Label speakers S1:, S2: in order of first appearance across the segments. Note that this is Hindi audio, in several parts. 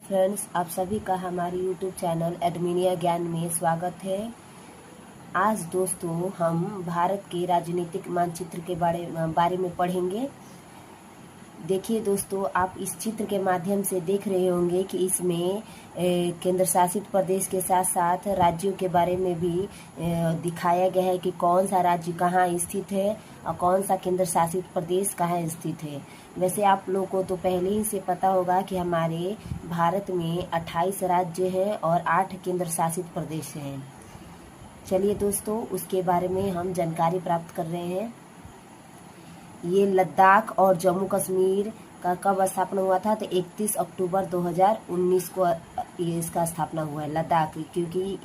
S1: फ्रेंड्स, आप सभी का हमारे YouTube चैनल एडमिनिया ज्ञान में स्वागत है। आज दोस्तों हम भारत के राजनीतिक मानचित्र के बारे में पढ़ेंगे। देखिए दोस्तों, आप इस चित्र के माध्यम से देख रहे होंगे कि इसमें केंद्र शासित प्रदेश के साथ साथ राज्यों के बारे में भी दिखाया गया है कि कौन सा राज्य कहाँ स्थित है और कौन सा केंद्र शासित प्रदेश कहाँ स्थित है। वैसे आप लोगों को तो पहले ही से पता होगा कि हमारे भारत में 28 राज्य हैं और 8 केंद्र शासित प्रदेश हैं। चलिए दोस्तों, उसके बारे में हम जानकारी प्राप्त कर रहे हैं। ये लद्दाख और जम्मू कश्मीर का कब स्थापना हुआ था? तो 31 अक्टूबर 2019 को ये इसका स्थापना हुआ है, लद्दाख, क्योंकि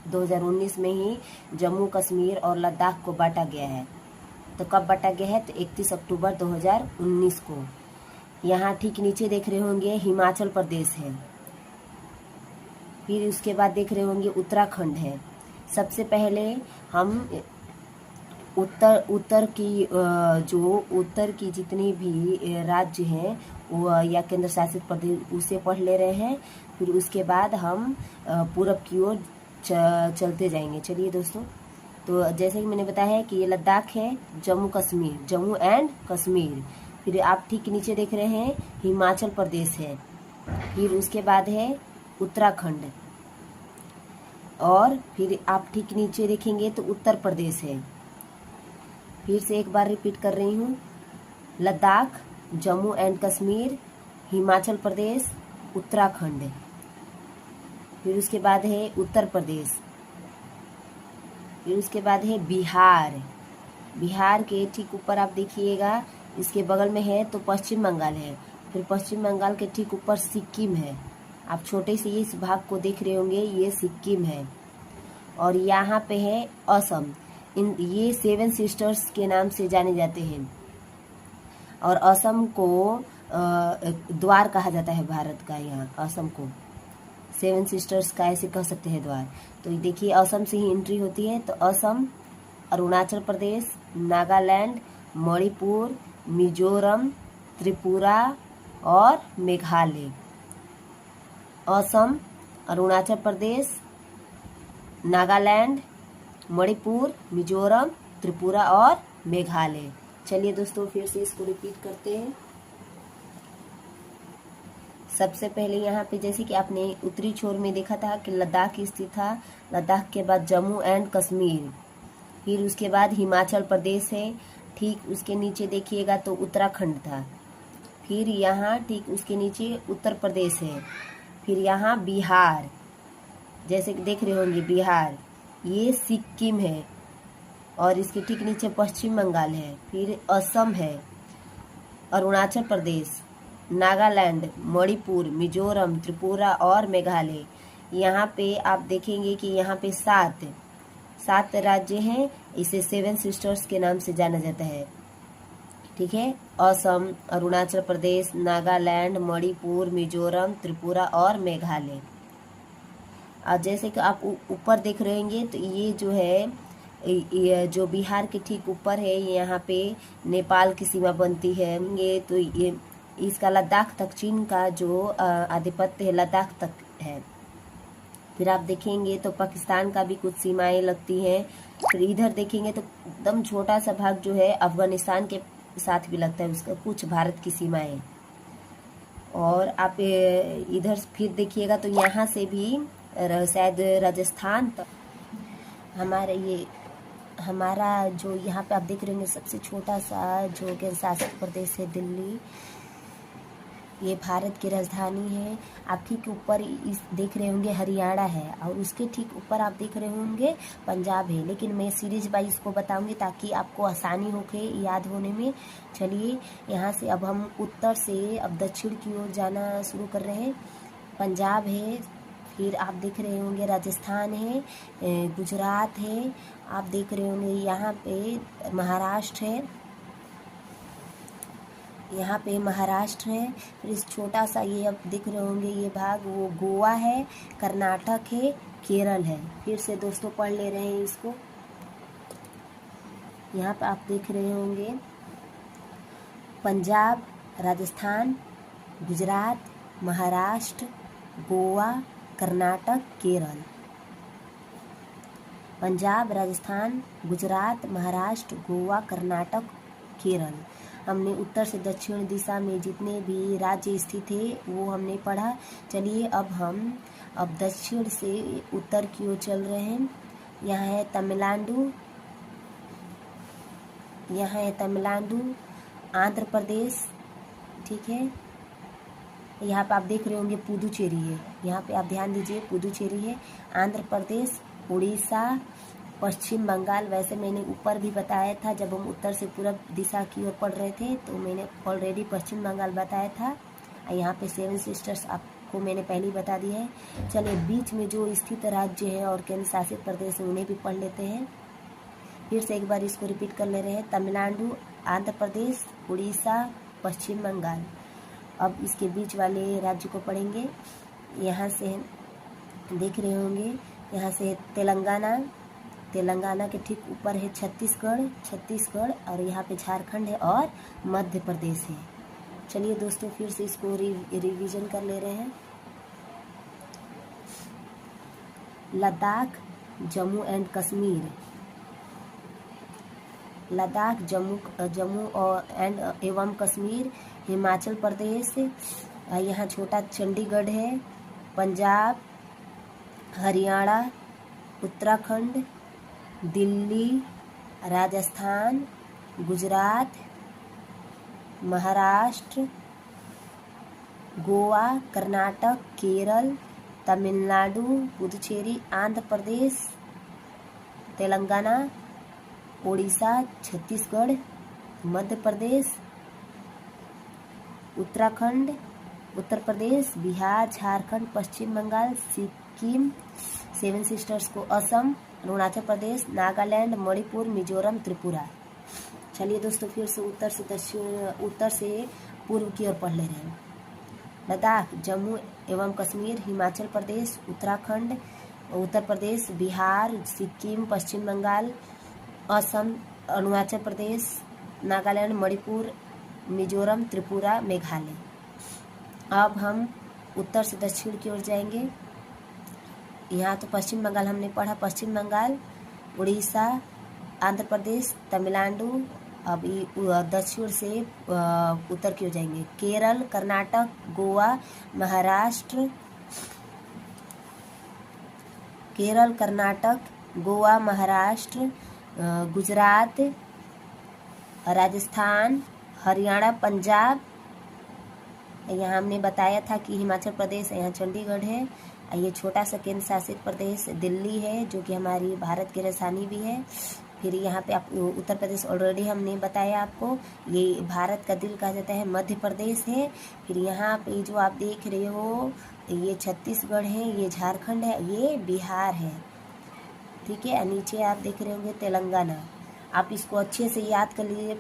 S1: 2019 में ही जम्मू कश्मीर और लद्दाख को बांटा गया है। तो कब बांटा गया है? तो 31 अक्टूबर 2019 को। यहाँ ठीक नीचे देख रहे होंगे हिमाचल प्रदेश है, फिर उसके बाद देख रहे होंगे उत्तराखंड है। सबसे पहले हम उत्तर की जितनी भी राज्य हैं वो या केंद्र शासित प्रदेश उसे पढ़ ले रहे हैं। फिर उसके बाद हम पूरब की ओर चलते जाएंगे। चलिए दोस्तों, तो जैसे कि मैंने बताया है कि ये लद्दाख है, जम्मू एंड कश्मीर। फिर आप ठीक नीचे देख रहे हैं हिमाचल प्रदेश है, फिर उसके बाद है उत्तराखंड, और फिर आप ठीक नीचे देखेंगे तो उत्तर प्रदेश है। फिर से एक बार रिपीट कर रही हूँ, लद्दाख, जम्मू एंड कश्मीर, हिमाचल प्रदेश, उत्तराखंड। फिर उसके बाद है उत्तर प्रदेश, फिर उसके बाद है बिहार। बिहार के ठीक ऊपर आप देखिएगा, इसके बगल में है तो पश्चिम बंगाल है। फिर पश्चिम बंगाल के ठीक ऊपर सिक्किम है। आप छोटे से इस भाग को देख रहे होंगे, ये सिक्किम है। और यहाँ पे है असम। ये 7 सिस्टर्स के नाम से जाने जाते हैं, और असम को द्वार कहा जाता है भारत का। यहाँ असम को 7 सिस्टर्स का ऐसे कह सकते हैं द्वार। तो देखिए, असम से ही एंट्री होती है। तो असम, अरुणाचल प्रदेश, नागालैंड, मणिपुर, मिजोरम, त्रिपुरा और मेघालय। असम, अरुणाचल प्रदेश, नागालैंड, मणिपुर, मिजोरम, त्रिपुरा और मेघालय। चलिए दोस्तों, फिर से इसको रिपीट करते हैं। सबसे पहले यहाँ पे जैसे कि आपने उत्तरी छोर में देखा था कि लद्दाख स्थित था। लद्दाख के बाद जम्मू एंड कश्मीर, फिर उसके बाद हिमाचल प्रदेश है। ठीक उसके नीचे देखिएगा तो उत्तराखंड था। फिर यहाँ ठीक उसके नीचे उत्तर प्रदेश है। फिर यहाँ बिहार, जैसे कि देख रहे होंगे बिहार, ये सिक्किम है। और इसके ठीक नीचे पश्चिम बंगाल है। फिर असम है, अरुणाचल प्रदेश, नागालैंड, मणिपुर, मिजोरम, त्रिपुरा और मेघालय। यहाँ पे आप देखेंगे कि यहाँ पे 7 राज्य हैं। इसे 7 सिस्टर्स के नाम से जाना जाता है। ठीक है, असम, अरुणाचल प्रदेश, नागालैंड, मणिपुर, मिजोरम, त्रिपुरा और मेघालय। और जैसे कि आप ऊपर देख रहे होंगे तो ये जो है, ये जो बिहार के ठीक ऊपर है, यहाँ पे नेपाल की सीमा बनती है। ये तो ये इसका लद्दाख तक, चीन का जो आधिपत्य है लद्दाख तक है। फिर आप देखेंगे तो पाकिस्तान का भी कुछ सीमाएं लगती हैं। फिर इधर देखेंगे तो एकदम छोटा सा भाग जो है अफगानिस्तान के साथ भी लगता है, उसका कुछ भारत की सीमाएं। और आप इधर फिर देखिएगा तो यहाँ से भी शायद राजस्थान तक हमारा जो यहाँ पे आप देख रहे होंगे सबसे छोटा सा जो केंद्र शासित प्रदेश है दिल्ली, ये भारत की राजधानी है। आप ठीक ऊपर इस देख रहे होंगे हरियाणा है, और उसके ठीक ऊपर आप देख रहे होंगे पंजाब है। लेकिन मैं सीरीज वाइज इसको बताऊंगी ताकि आपको आसानी होके याद होने में। चलिए, यहाँ से अब हम उत्तर से अब दक्षिण की ओर जाना शुरू कर रहे हैं। पंजाब है, फिर आप देख रहे होंगे राजस्थान है, गुजरात है, आप देख रहे होंगे यहाँ पे महाराष्ट्र है, यहाँ पे महाराष्ट्र है। फिर इस छोटा सा ये अब दिख रहे होंगे ये भाग, वो गोवा है, कर्नाटक है, केरल है। फिर से दोस्तों पढ़ ले रहे हैं इसको। यहाँ पे आप देख रहे होंगे पंजाब, राजस्थान, गुजरात, महाराष्ट्र, गोवा, कर्नाटक, केरल। पंजाब, राजस्थान, गुजरात, महाराष्ट्र, गोवा, कर्नाटक, केरल। हमने उत्तर से दक्षिण दिशा में जितने भी राज्य स्थित थे वो हमने पढ़ा। चलिए अब दक्षिण से उत्तर की ओर चल रहे हैं। यहाँ है तमिलनाडु, आंध्र प्रदेश, ठीक है। यहाँ पे आप देख रहे होंगे पुदुचेरी है, यहाँ पे आप ध्यान दीजिए पुदुचेरी है। आंध्र प्रदेश, उड़ीसा, पश्चिम बंगाल। वैसे मैंने ऊपर भी बताया था जब हम उत्तर से पूर्व दिशा की ओर पढ़ रहे थे, तो मैंने ऑलरेडी पश्चिम बंगाल बताया था। यहाँ पे 7 सिस्टर्स आपको मैंने पहले ही बता दिया है। चलिए बीच में जो स्थित राज्य है और केंद्र शासित प्रदेश है उन्हें भी पढ़ लेते हैं। फिर से एक बार इसको रिपीट कर ले रहे हैं। तमिलनाडु, आंध्र प्रदेश, उड़ीसा, पश्चिम बंगाल। अब इसके बीच वाले राज्य को पढ़ेंगे। यहाँ से देख रहे होंगे, यहाँ से तेलंगाना के ठीक ऊपर है छत्तीसगढ़, और यहाँ पे झारखंड है और मध्य प्रदेश है। चलिए दोस्तों फिर से इसको रिवीजन कर ले रहे हैं। लद्दाख, जम्मू एंड कश्मीर। लद्दाख, जम्मू एंड एवं कश्मीर, हिमाचल प्रदेश, यहाँ छोटा चंडीगढ़ है। पंजाब, हरियाणा, उत्तराखंड, दिल्ली, राजस्थान, गुजरात, महाराष्ट्र, गोवा, कर्नाटक, केरल, तमिलनाडु, पुदुचेरी, आंध्र प्रदेश, तेलंगाना, उड़ीसा, छत्तीसगढ़, मध्य प्रदेश, उत्तराखंड, उत्तर प्रदेश, बिहार, झारखंड, पश्चिम बंगाल, सिक्किम, 7 सिस्टर्स को असम, अरुणाचल प्रदेश, नागालैंड, मणिपुर, मिजोरम, त्रिपुरा। चलिए दोस्तों फिर से उत्तर से पूर्व की ओर पढ़ ले रहे हैं। लद्दाख, जम्मू एवं कश्मीर, हिमाचल प्रदेश, उत्तराखंड, उत्तर प्रदेश, बिहार, सिक्किम, पश्चिम बंगाल, असम, अरुणाचल प्रदेश, नागालैंड, मणिपुर, मिजोरम, त्रिपुरा, मेघालय। अब हम उत्तर से दक्षिण की ओर जाएंगे। यहाँ तो पश्चिम बंगाल हमने पढ़ा, पश्चिम बंगाल, उड़ीसा, आंध्र प्रदेश, तमिलनाडु। अब दक्षिण से उत्तर की ओर जाएंगे। केरल, कर्नाटक, गोवा, महाराष्ट्र, गुजरात, राजस्थान, हरियाणा, पंजाब। यहाँ हमने बताया था कि हिमाचल प्रदेश, यहाँ चंडीगढ़ है। ये छोटा सा केंद्र शासित प्रदेश दिल्ली है, जो कि हमारी भारत की राजधानी भी है। फिर यहाँ पे आप उत्तर प्रदेश ऑलरेडी हमने बताया आपको, ये भारत का दिल कहा जाता है, मध्य प्रदेश है। फिर यहाँ पे जो आप देख रहे हो ये छत्तीसगढ़ है, ये झारखंड है, ये बिहार है, ठीक है। नीचे आप देख रहे होंगे तेलंगाना। आप इसको अच्छे से याद कर लीजिए।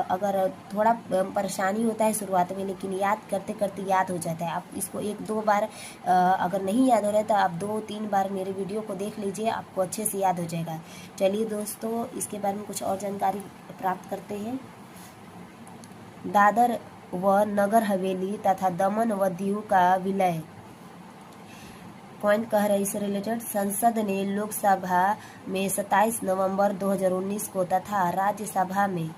S1: अगर थोड़ा परेशानी होता है शुरुआत में, लेकिन याद करते करते याद हो जाता है। आप इसको 1-2 बार अगर नहीं याद हो रहा है तो आप 2-3 बार मेरे वीडियो को देख लीजिए, आपको अच्छे से याद हो जाएगा। चलिए दोस्तों इसके बारे में कुछ और जानकारी प्राप्त करते हैं। दादर व नगर हवेली तथा दमन व दीव का विलय। पॉइंट कह रहे इससे रिलेटेड। संसद ने लोकसभा में 27 नवंबर 2019 को तथा राज्यसभा में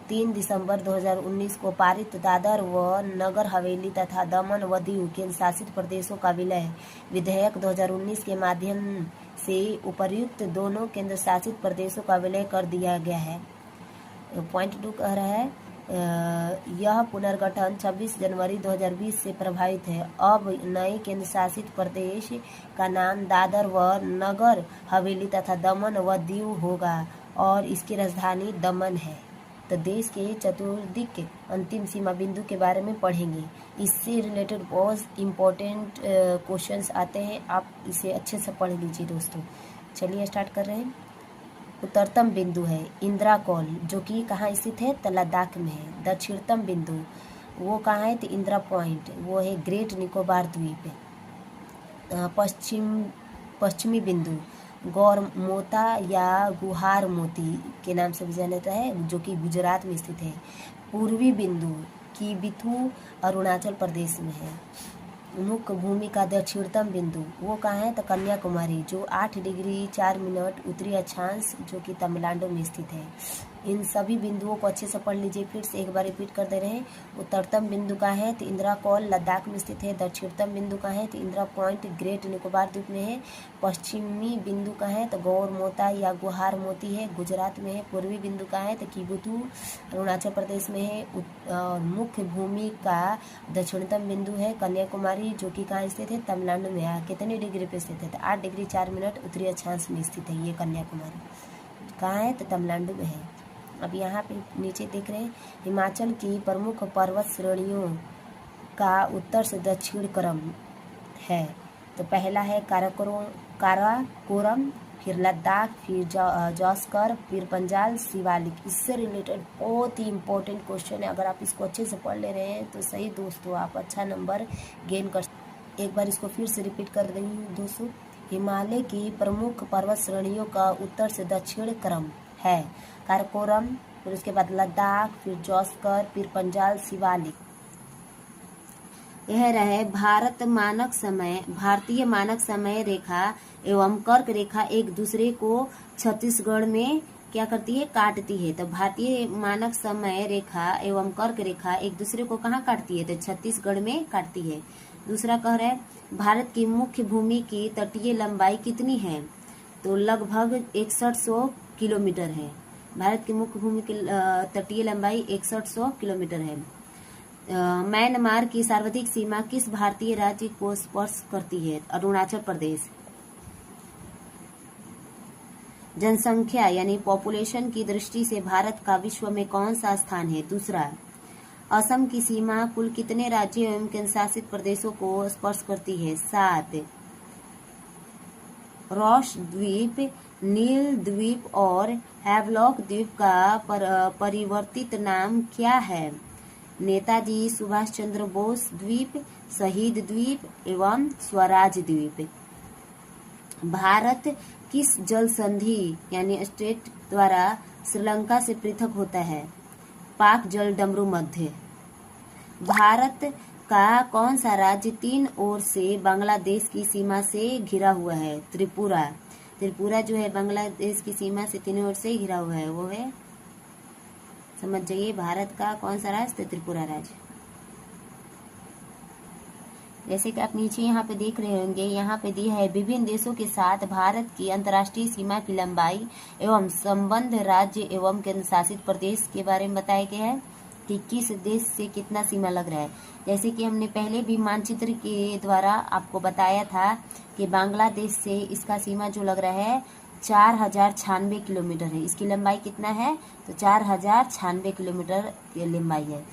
S1: 3 दिसंबर 2019 को पारित दादर व नगर हवेली तथा दमन व दीव केंद्र शासित प्रदेशों का विलय विधेयक 2019 के माध्यम से उपर्युक्त दोनों केंद्र शासित प्रदेशों का विलय कर दिया गया है। पॉइंट 2 कह रहा है यह पुनर्गठन 26 जनवरी 2020 से प्रभावित है। अब नए केंद्र शासित प्रदेश का नाम दादर व नगर हवेली तथा दमन व दीव होगा और इसकी राजधानी दमन है। तो देश के चतुर्दिक अंतिम सीमा बिंदु के बारे में पढ़ेंगे। इससे रिलेटेड बहुत इम्पोर्टेंट क्वेश्चंस आते हैं, आप इसे अच्छे से पढ़ लीजिए दोस्तों। चलिए स्टार्ट कर रहे हैं। उत्तरतम बिंदु है इंदिरा कॉल, जो कि कहाँ स्थित है, तो लद्दाख में है। दक्षिणतम बिंदु वो कहाँ है, तो इंदिरा पॉइंट, वो है ग्रेट निकोबार द्वीप। पश्चिमी बिंदु गौरमोता या गुहार मोती के नाम से भी जाना जाता है, जो कि गुजरात में स्थित है। पूर्वी बिंदु कीबिथु अरुणाचल प्रदेश में है। मुख्य भूमि का दक्षिणतम बिंदु वो कहाँ है? तो कन्याकुमारी, जो 8 डिग्री 4 मिनट उत्तरी अक्षांश, जो कि तमिलनाडु में स्थित है। इन सभी बिंदुओं को अच्छे से पढ़ लीजिए। फिर से एक बार रिपीट कर दे रहे हैं। उत्तरतम बिंदु कहाँ है? तो इंदिरा कॉल लद्दाख में स्थित है। दक्षिणतम बिंदु कहाँ है? तो इंदिरा पॉइंट ग्रेट निकोबार द्वीप में है। पश्चिमी बिंदु कहाँ है? तो गौर मोता या गुहार मोती है, गुजरात में है। पूर्वी बिंदु कहाँ है? तो किबुतु अरुणाचल प्रदेश में है। मुख्य भूमि का दक्षिणतम बिंदु है कन्याकुमारी, जो कि कहाँ स्थित है? तमिलनाडु में है। कितने डिग्री पे स्थित है? तो 8 डिग्री 4 मिनट उत्तरी अक्षांश में स्थित है ये कन्याकुमारी। कहाँ है? तो तमिलनाडु में है। अब यहाँ पे नीचे देख रहे हैं, हिमाचल की प्रमुख पर्वत श्रेणियों का उत्तर से दक्षिण क्रम है। तो पहला है काराकोरम, फिर लद्दाख, फिर जॉस्कर, फिर पंजाल, शिवालिक। इससे रिलेटेड बहुत ही इंपॉर्टेंट क्वेश्चन है। अगर आप इसको अच्छे से पढ़ ले रहे हैं तो सही दोस्तों, आप अच्छा नंबर गेन कर। एक बार इसको फिर से रिपीट कर रही हूँ दोस्तों। हिमालय की प्रमुख पर्वत श्रेणियों का उत्तर से दक्षिण क्रम है काराकोरम, फिर उसके बाद लद्दाख, फिर जॉस्कर, फिर पंजाल, शिवालिक। यह रहे भारतीय मानक समय रेखा एवं कर्क रेखा एक दूसरे को छत्तीसगढ़ में क्या करती है? काटती है। तो भारतीय मानक समय रेखा एवं कर्क रेखा एक दूसरे को कहाँ काटती है? तो छत्तीसगढ़ में काटती है। दूसरा कह रहा है, भारत की मुख्य भूमि की तटीय लंबाई कितनी है? तो लगभग 6100 किलोमीटर है। भारत की मुख्य भूमि की तटीय लंबाई 6100 किलोमीटर है। म्यांमार की सर्वाधिक सीमा किस भारतीय राज्य को स्पर्श करती है? अरुणाचल प्रदेश। जनसंख्या यानी पॉपुलेशन की दृष्टि से भारत का विश्व में कौन सा स्थान है? दूसरा। असम की सीमा कुल कितने राज्यों एवं केंद्रशासित प्रदेशों को स्पर्श करती है? 7। रॉस द्वीप, नील द्वीप और हैवलॉक द्वीप का परिवर्तित नाम क्या है? नेताजी सुभाष चंद्र बोस द्वीप, शहीद द्वीप एवं स्वराज द्वीप। भारत किस जल संधि यानी स्टेट द्वारा श्रीलंका से पृथक होता है? पाक जल डमरू मध्य। भारत का कौन सा राज्य 3 ओर से बांग्लादेश की सीमा से घिरा हुआ है? त्रिपुरा। त्रिपुरा जो है बांग्लादेश की सीमा से 3 ओर से घिरा हुआ है, वो है, समझ जाइए, भारत का कौन सा राज्य? त्रिपुरा राज्य। जैसे कि आप नीचे यहाँ पे देख रहे होंगे, यहाँ पे दिया है विभिन्न देशों के साथ भारत की अंतर्राष्ट्रीय सीमा की लंबाई एवं संबंध राज्य एवं केंद्र शासित प्रदेश के बारे में बताया गया है कि किस देश से कितना सीमा लग रहा है। जैसे कि हमने पहले भी मानचित्र के द्वारा आपको बताया था कि बांग्लादेश से इसका सीमा जो लग रहा है 4096 किलोमीटर है। इसकी लंबाई कितना है? तो 4096 किलोमीटर की लंबाई है।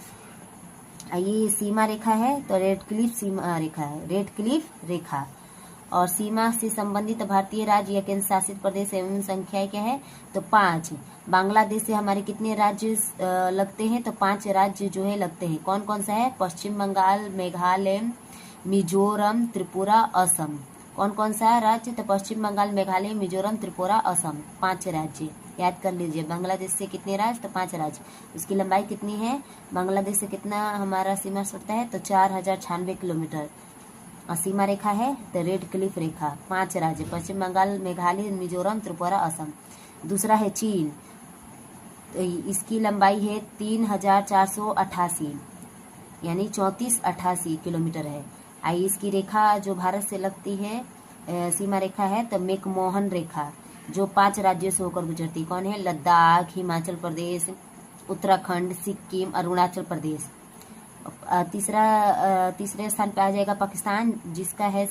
S1: ये सीमा रेखा है, तो रेड क्लिफ सीमा रेखा है, रेड क्लिफ रेखा। और सीमा से संबंधित भारतीय राज्य या केंद्र शासित प्रदेश एवं संख्या क्या है? तो 5। बांग्लादेश से हमारे कितने राज्य लगते हैं? तो 5 राज्य जो है लगते हैं। कौन कौन सा है? पश्चिम बंगाल, मेघालय, मिजोरम, त्रिपुरा, असम। कौन कौन सा राज्य? तो पश्चिम बंगाल, मेघालय, मिजोरम, त्रिपुरा, असम। 5 राज्य याद कर लीजिए। बांग्लादेश से कितने राज्य? तो 5 राज्य। उसकी लंबाई कितनी है? बांग्लादेश से कितना हमारा सीमा सटता है? तो 4096 किलोमीटर। और सीमा रेखा है तो रेड क्लिफ रेखा। 5 राज्य, पश्चिम बंगाल, मेघालय, मिजोरम, त्रिपुरा, असम। दूसरा है चीन, तो इसकी लंबाई है 3488 यानी 3488 किलोमीटर है। आई इसकी रेखा जो भारत से लगती है सीमा रेखा है तो मैकमोहन रेखा, जो 5 राज्यों से होकर गुजरती। कौन है? लद्दाख, हिमाचल प्रदेश, उत्तराखंड, सिक्किम, अरुणाचल प्रदेश। तीसरे स्थान पे आ जाएगा पाकिस्तान, जिसका है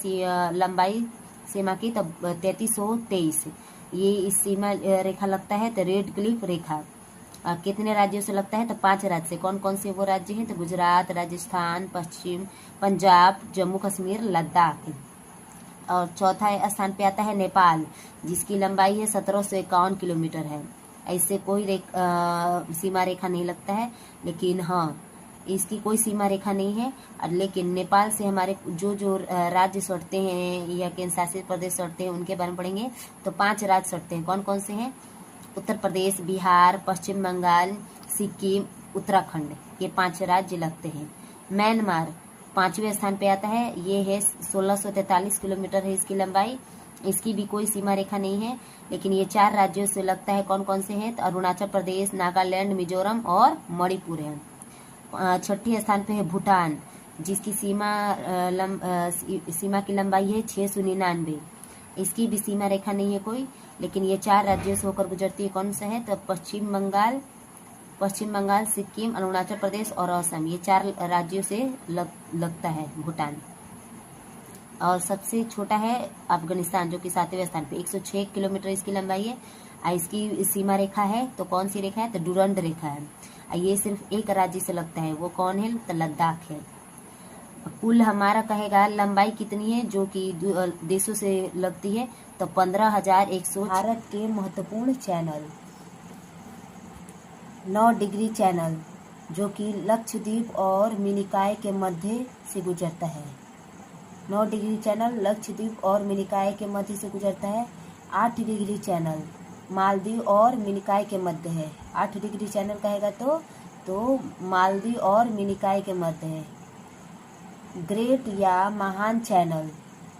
S1: लंबाई सीमा की तब 3323। ये इस सीमा रेखा लगता है तो रेड क्लिफ रेखा। कितने राज्यों से लगता है? तो 5 राज्य से। कौन कौन से वो राज्य हैं? तो गुजरात, राजस्थान, पश्चिम पंजाब, जम्मू कश्मीर, लद्दाख। और चौथा स्थान पे आता है नेपाल, जिसकी लंबाई है 1751 किलोमीटर है। ऐसे कोई सीमा रेखा नहीं लगता है, लेकिन हाँ इसकी कोई सीमा रेखा नहीं है। लेकिन नेपाल से हमारे जो राज्य सटते हैं या केंद्र शासित प्रदेश सटते हैं उनके बारे में पढ़ेंगे। तो 5 राज्य सटते हैं। कौन कौन से हैं? उत्तर प्रदेश, बिहार, पश्चिम बंगाल, सिक्किम, उत्तराखंड। ये 5 राज्य लगते हैं। म्यांमार 5वें स्थान पे आता है। ये है 1643 किलोमीटर है इसकी लंबाई। इसकी भी कोई सीमा रेखा नहीं है, लेकिन ये 4 राज्यों से लगता है। कौन कौन से हैं? तो अरुणाचल प्रदेश, नागालैंड, मिजोरम और मणिपुर है। 6ठे स्थान पे है भूटान, जिसकी सीमा की लंबाई है 699। इसकी भी सीमा रेखा नहीं है कोई, लेकिन ये 4 राज्यों से होकर गुजरती है। कौन सा है? तो पश्चिम बंगाल, सिक्किम, अरुणाचल प्रदेश और असम, ये 4 राज्यों से लगता है भूटान। और सबसे छोटा है अफगानिस्तान, जो कि 7वें स्थान पे 106 किलोमीटर इसकी लंबाई है। इसकी सीमा रेखा है, तो कौन सी रेखा है? तो डुरंड रेखा है। ये सिर्फ एक राज्य से लगता है, वो कौन है? तो लद्दाख है। कुल हमारा कहेगा लंबाई कितनी है जो कि देशों से लगती है, तो 15,100। भारत के महत्वपूर्ण चैनल 9 डिग्री चैनल, जो कि लक्षद्वीप और मिनिकॉय के मध्य से गुजरता है। 9 डिग्री चैनल लक्षद्वीप और मिनिकॉय के मध्य से गुजरता है। 8 डिग्री चैनल मालदीव और मिनिकॉय के मध्य है। 8 डिग्री चैनल कहेगा तो मालदीव और मिनिकॉय के मध्य है। ग्रेट या महान चैनल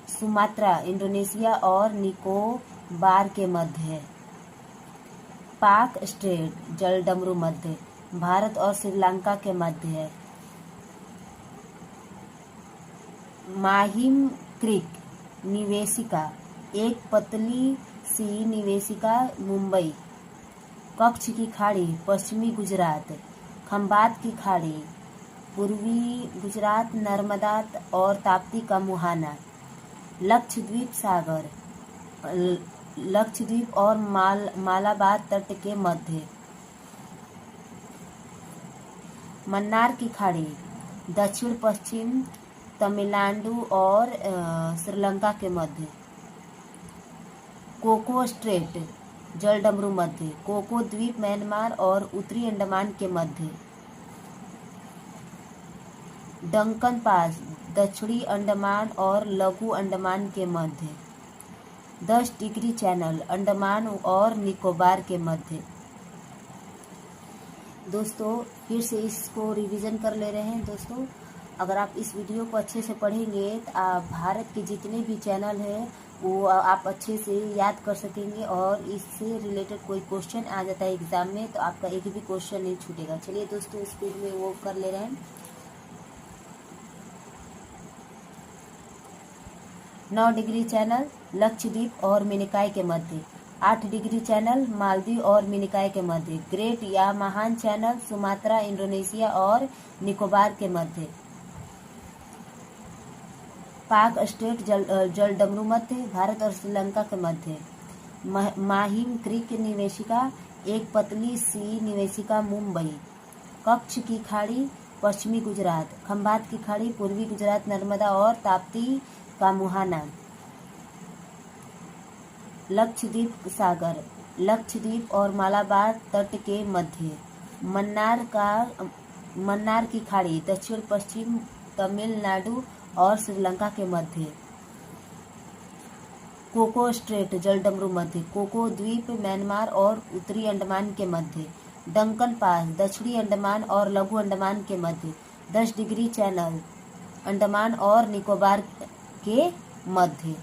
S1: सुमात्रा, इंडोनेशिया और निकोबार के मध्य है। पाक स्ट्रेट जलडमरू मध्य, भारत और श्रीलंका के मध्य है। माहिम क्रीक निवेशिका, एक पतली सी निवेशिका मुंबई। कच्छ की खाड़ी पश्चिमी गुजरात, खंबात की खाड़ी पूर्वी गुजरात, नर्मदा और ताप्ती का मुहाना। लक्षद्वीप सागर लक्षद्वीप और मालाबार तट के मध्य। मन्नार की खाड़ी दक्षिण पश्चिम तमिलनाडु और श्रीलंका के मध्य। कोको स्ट्रेट जलडमरू मध्य, कोको द्वीप म्यांमार और उत्तरी अंडमान के मध्य। डंकन पास दक्षिणी अंडमान और लघु अंडमान के मध्य। 10 डिग्री चैनल अंडमान और निकोबार के मध्य। दोस्तों फिर से इसको रिवीजन कर ले रहे हैं। दोस्तों अगर आप इस वीडियो को अच्छे से पढ़ेंगे तो आप भारत के जितने भी चैनल हैं वो आप अच्छे से याद कर सकेंगे, और इससे रिलेटेड कोई क्वेश्चन आ जाता है एग्जाम में तो आपका एक भी क्वेश्चन नहीं छूटेगा। चलिए दोस्तों स्पीड में वो कर ले रहे हैं। 9 डिग्री चैनल लक्षद्वीप और मिनिकॉय के मध्य। 8 डिग्री चैनल मालदीव और मिनिकॉय के मध्य। ग्रेट या महान चैनल सुमात्रा, इंडोनेशिया और निकोबार के मध्य। पाक स्ट्रेट जलडमरू मध्य, भारत और श्रीलंका के मध्य। माहिम क्रीक निवेशिका, एक पतली सी निवेशिका मुंबई। कच्छ की खाड़ी पश्चिमी गुजरात, खंबात की खाड़ी पूर्वी गुजरात, नर्मदा और ताप्ती का मुहाना। लक्षद्वीप सागर लक्षद्वीप और मालाबार तट के मध्य। मन्नार की खाड़ी दक्षिण पश्चिम तमिलनाडु और श्रीलंका के मध्य। कोको स्ट्रेट जलडमरू मध्य, कोको द्वीप म्यांमार और उत्तरी अंडमान के मध्य। डंकन पास दक्षिणी अंडमान और लघु अंडमान के मध्य। 10 डिग्री चैनल अंडमान और निकोबार के मध्य।